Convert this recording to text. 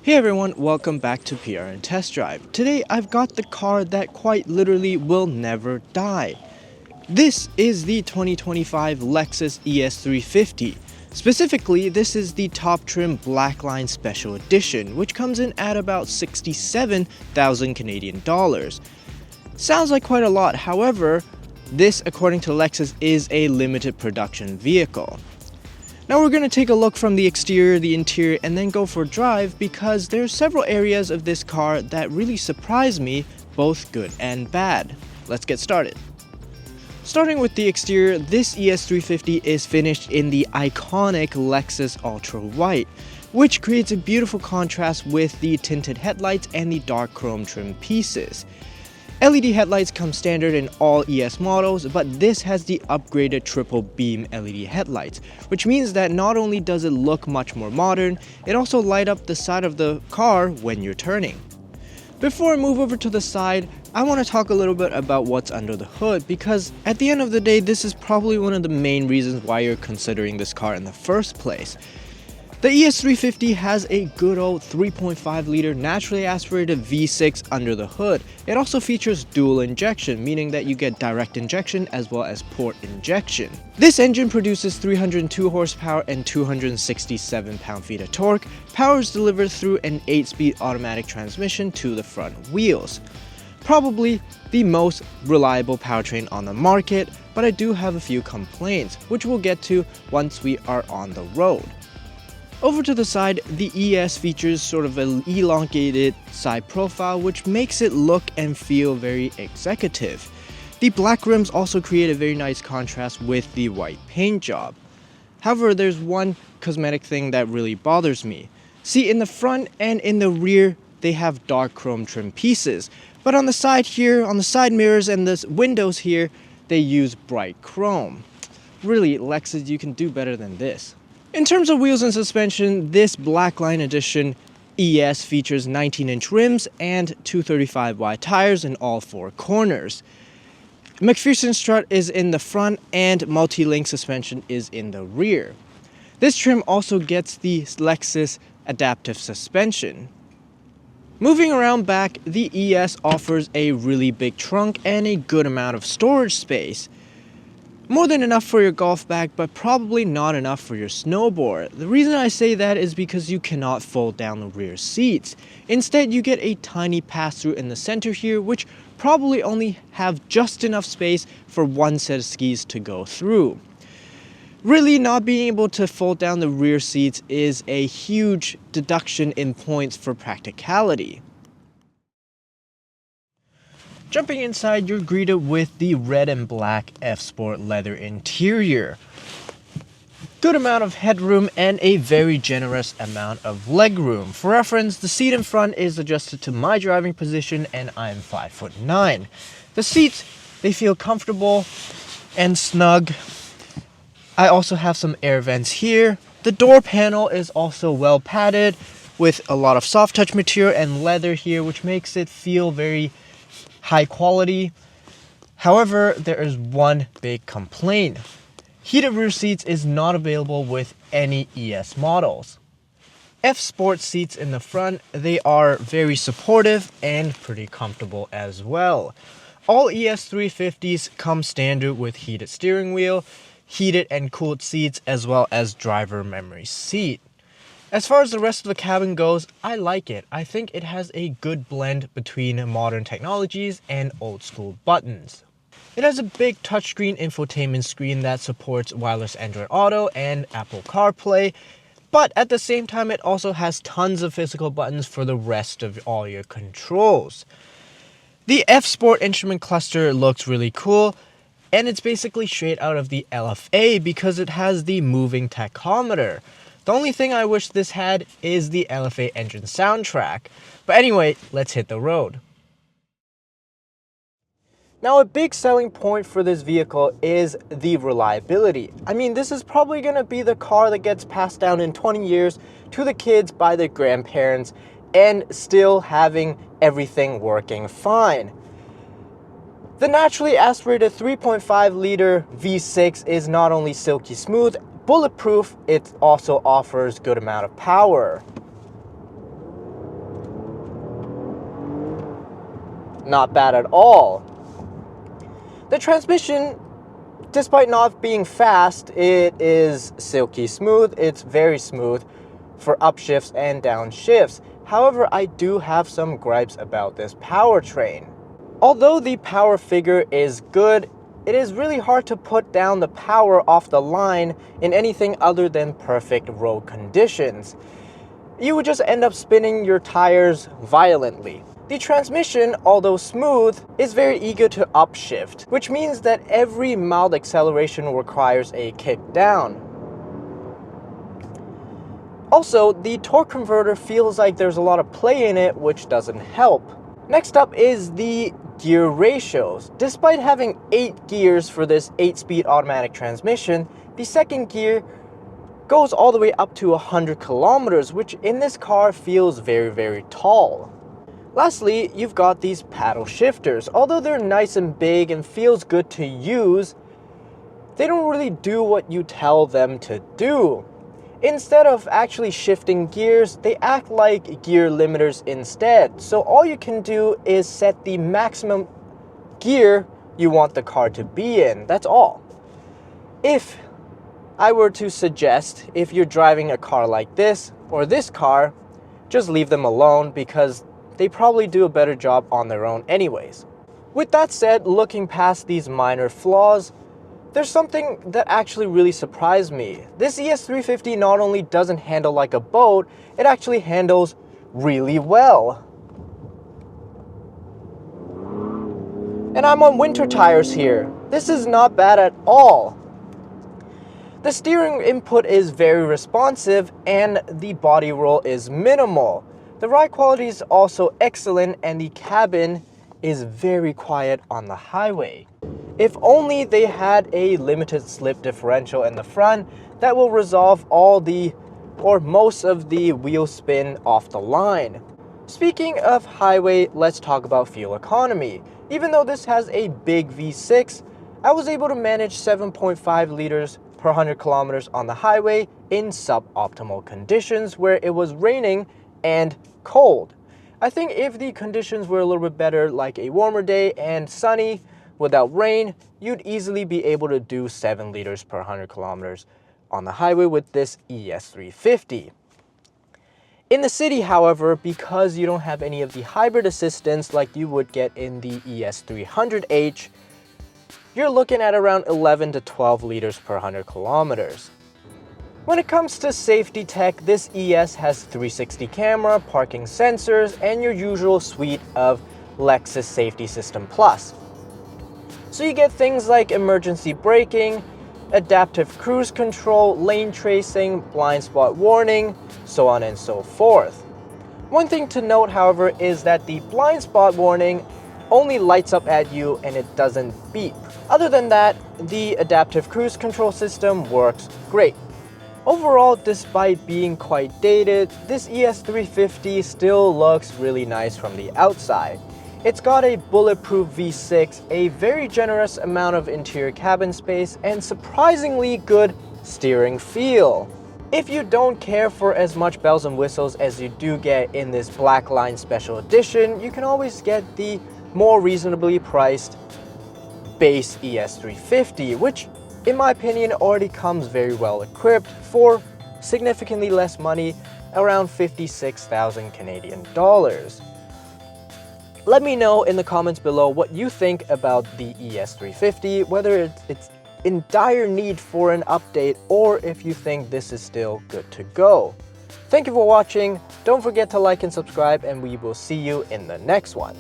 Hey everyone, welcome back to PRN Test Drive. Today I've got the car that quite literally will never die. This is the 2025 Lexus ES350. Specifically, this is the top trim Blackline Special Edition, which comes in at about 67,000 Canadian dollars. Sounds like quite a lot, however, this, according to Lexus, is a limited production vehicle. Now we're going to take a look from the exterior, the interior, and then go for a drive because there are several areas of this car that really surprise me, both good and bad. Let's get started. Starting with the exterior, this ES350 is finished in the iconic Lexus Ultra White, which creates a beautiful contrast with the tinted headlights and the dark chrome trim pieces. LED headlights come standard in all ES models, but this has the upgraded triple beam LED headlights, which means that not only does it look much more modern, it also lights up the side of the car when you're turning. Before I move over to the side, I want to talk a little bit about what's under the hood because at the end of the day, this is probably one of the main reasons why you're considering this car in the first place. The ES350 has a good old 3.5 liter naturally aspirated V6 under the hood. It also features dual injection, meaning that you get direct injection as well as port injection. This engine produces 302 horsepower and 267 pound-feet of torque. Power is delivered through an 8-speed automatic transmission to the front wheels. Probably the most reliable powertrain on the market, but I do have a few complaints, which we'll get to once we are on the road. Over to the side, the ES features sort of an elongated side profile which makes it look and feel very executive. The black rims also create a very nice contrast with the white paint job. However, there's one cosmetic thing that really bothers me. See, in the front and in the rear, they have dark chrome trim pieces, but on the side here, on the side mirrors and the windows here, they use bright chrome. Really, Lexus, you can do better than this. In terms of wheels and suspension, this Blackline Edition ES features 19-inch rims and 235 wide tires in all four corners. McPherson strut is in the front and multi-link suspension is in the rear. This trim also gets the Lexus adaptive suspension. Moving around back, the ES offers a really big trunk and a good amount of storage space. More than enough for your golf bag, but probably not enough for your snowboard. The reason I say that is because you cannot fold down the rear seats. Instead, you get a tiny pass-through in the center here, which probably only have just enough space for one set of skis to go through. Really, not being able to fold down the rear seats is a huge deduction in points for practicality. Jumping inside, you're greeted with the red and black F-Sport leather interior. Good amount of headroom and a very generous amount of legroom. For reference, the seat in front is adjusted to my driving position and I'm 5'9". The seats, they feel comfortable and snug. I also have some air vents here. The door panel is also well padded with a lot of soft touch material and leather here, which makes it feel very high quality. However, there is one big complaint. Heated rear seats is not available with any ES models. F-Sport seats in the front, they are very supportive and pretty comfortable as well. All ES350s come standard with heated steering wheel, heated and cooled seats, as well as driver memory seat. As far as the rest of the cabin goes, I like it. I think it has a good blend between modern technologies and old school buttons. It has a big touchscreen infotainment screen that supports wireless Android Auto and Apple CarPlay, but at the same time it also has tons of physical buttons for the rest of all your controls. The F-Sport instrument cluster looks really cool, and it's basically straight out of the LFA because it has the moving tachometer. The only thing I wish this had is the LFA engine soundtrack. But anyway, let's hit the road. Now, a big selling point for this vehicle is the reliability. I mean, this is probably going to be the car that gets passed down in 20 years to the kids by their grandparents and still having everything working fine. The naturally aspirated 3.5 liter V6 is not only silky smooth, bulletproof, it also offers good amount of power. not bad at all. The transmission, despite not being fast, it is silky smooth. It's very smooth for upshifts and downshifts. However, I do have some gripes about this powertrain. Although the power figure is good, it is really hard to put down the power off the line in anything other than perfect road conditions. You would just end up spinning your tires violently. The transmission, although smooth, is very eager to upshift, which means that every mild acceleration requires a kick down. Also, the torque converter feels like there's a lot of play in it, which doesn't help. Next up is the gear ratios. Despite having 8 gears for this 8-speed automatic transmission, the second gear goes all the way up to 100 kilometers, which in this car feels very, very tall. Lastly, you've got these paddle shifters. Although they're nice and big and feels good to use, they don't really do what you tell them to do. Instead of actually shifting gears, they act like gear limiters instead. So all you can do is set the maximum gear you want the car to be in. That's all. If I were to suggest, if you're driving a car like this or this car, just leave them alone because they probably do a better job on their own anyways. With that said, looking past these minor flaws, there's something that actually really surprised me. This ES350 not only doesn't handle like a boat, it actually handles really well. And I'm on winter tires here. This is not bad at all. The steering input is very responsive and the body roll is minimal. The ride quality is also excellent and the cabin is very quiet on the highway. If only they had a limited slip differential in the front, that will resolve all the or most of the wheel spin off the line. Speaking of highway, let's talk about fuel economy. Even though this has a big V6, I was able to manage 7.5 liters per 100 kilometers on the highway in suboptimal conditions where it was raining and cold. I think if the conditions were a little bit better, like a warmer day and sunny without rain, you'd easily be able to do 7 liters per 100 kilometers on the highway with this ES350. In the city, however, because you don't have any of the hybrid assistance like you would get in the ES300H, you're looking at around 11 to 12 liters per 100 kilometers. When it comes to safety tech, this ES has 360 camera, parking sensors, and your usual suite of Lexus Safety System Plus. So you get things like emergency braking, adaptive cruise control, lane tracing, blind spot warning, so on and so forth. One thing to note, however, is that the blind spot warning only lights up at you and it doesn't beep. Other than that, the adaptive cruise control system works great. Overall, despite being quite dated, this ES350 still looks really nice from the outside. It's got a bulletproof V6, a very generous amount of interior cabin space, and surprisingly good steering feel. If you don't care for as much bells and whistles as you do get in this Black Line Special Edition, you can always get the more reasonably priced base ES350, which in my opinion already comes very well equipped for significantly less money, around 56,000 Canadian dollars. Let me know in the comments below what you think about the ES350, whether it's in dire need for an update or if you think this is still good to go. Thank you for watching. Don't forget to like and subscribe, and we will see you in the next one.